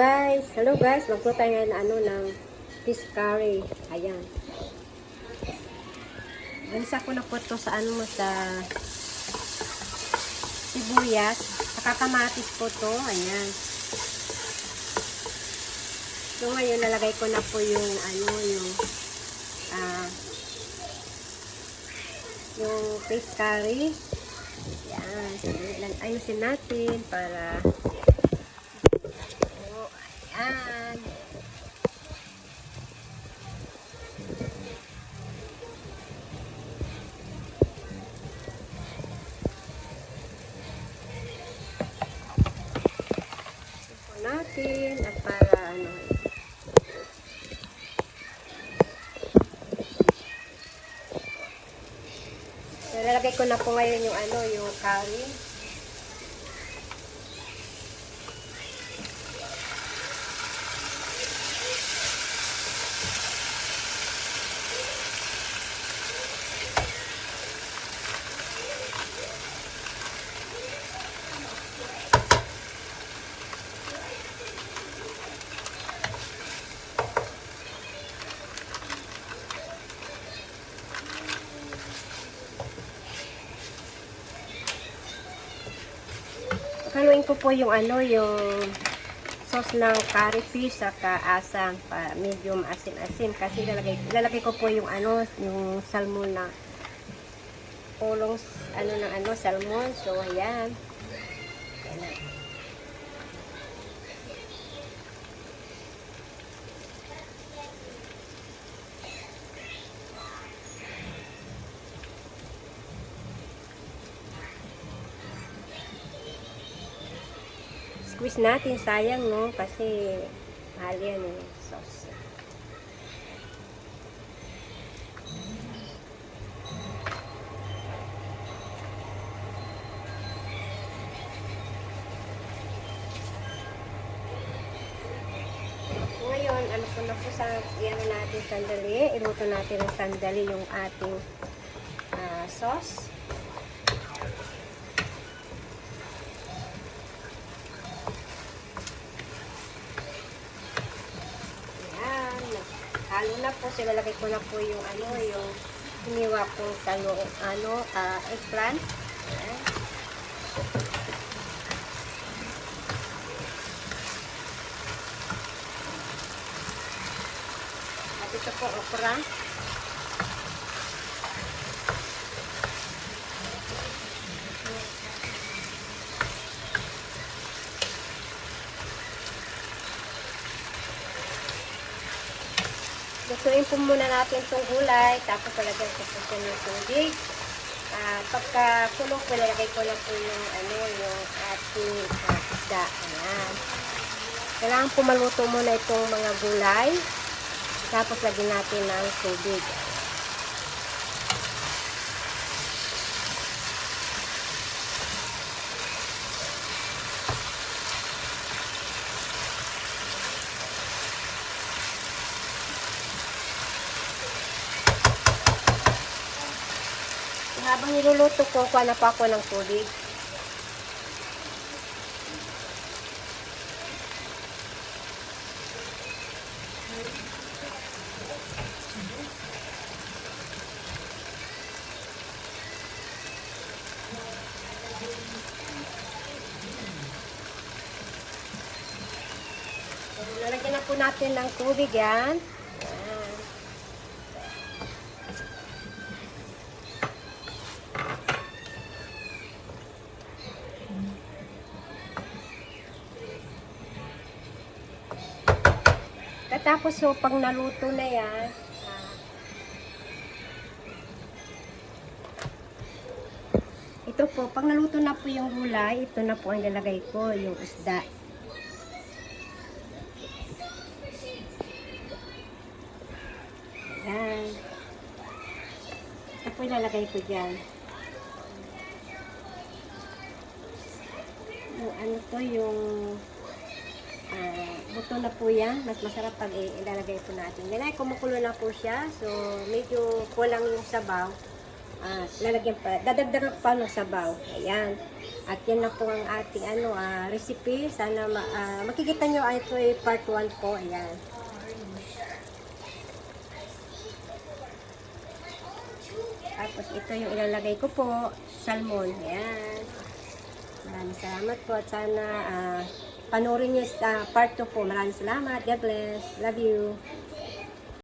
Hello guys, magpo tayo ngayon ng fish curry. Ayan. Ganisa ko na po to sa sa sibuyas, saka kamatis po to. Ayan. So ngayon nalagay ko na po yung yung fish curry. Ayan. So, ayusin natin para ayan. Natin at para lalagay ko na po ngayon yung yung curry. Haluin ko po yung yung sauce ng curry fish saka asam para medium asin-asin kasi lalagay ko po yung yung salmon na pulong salmon. So ayan. Squeeze natin, sayang no kasi mahal yan yung sauce. Ngayon, ko na po sa natin sandali, iluto natin ng sandali yung ating sauce. Halo na po, silalagay ko na po yung yung hiniwa kong eggplant. Ayan. At ito po okra. Lutuin po muna natin itong gulay, tapos palagyan ko po siya ng tubig. Pagka kulong po, lalagay ko na po yung yung ating isda. Ayan. Kailangan po maluto muna itong mga gulay, tapos lagyan natin ng tubig. Habang niluluto ko, kuha na pa ako ng tubig. Lalagyan na po natin ng tubig yan. Tapos so, pag naluto na yan, ito po, pag naluto na po yung gulay, ito na po ang lalagay ko, yung isda. Yan. Ito po ilalagay ko dyan. Yung buto na po yan. Mas masarap pag ilalagay po natin. Ganyan, kumukulo na po siya. So, medyo kulang yung sabaw. lalagyan pa, dadagdagan pa ng sabaw. Ayan. At yan na po ang ating recipe. Sana makikita nyo ito ay part 1 po. Ayan. Tapos ito yung ilalagay ko po, salmon. Ayan. Maraming salamat po at sana panoorin nyo sa part 2 po. Maraming salamat. God bless. Love you.